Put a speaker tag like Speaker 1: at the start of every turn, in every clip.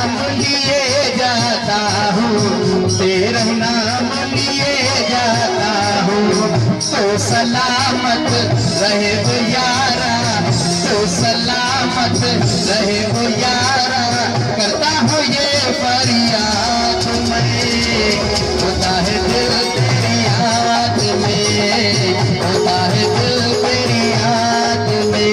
Speaker 1: नाम लिए जाता हूँ, तेरा नाम लिए जाता हूँ। तो सलामत रहे वो यारा, तो सलामत रहे वो यारा। करता हूँ ये फरियाद मैं, होता है दिल तेरी याद में, होता है दिल तेरी याद में।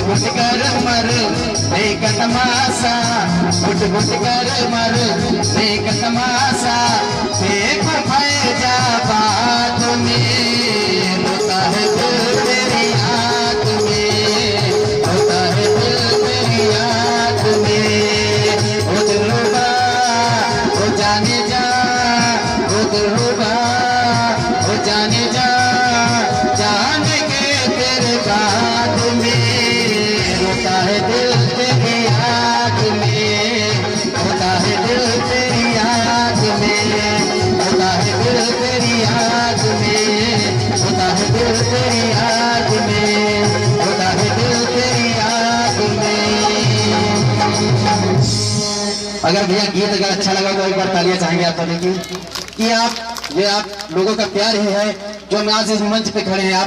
Speaker 1: घुट कर मर देख तमाशा, घुट घुट कर मर देख तमाशा। देख फैजाबाद में होता है दिल तेरी याद में, होता है दिल तेरी याद में। वो दिलरुबा वो जाने जा, वो दिलरुबा वो जाने जा, जान के तेरे बाद में होता है दिल तेरी याद में, होता है दिल तेरी याद में, होता है दिल तेरी याद में, होता है दिल तेरी याद में, होता है दिल तेरी याद में। अगर भैया गीत अगर अच्छा लगा तो एक बार तालियां चाहेंगे आप सभी की, कि आप ये आप लोगों का प्यार ही है जो हम आज इस मंच पे खड़े हैं। आप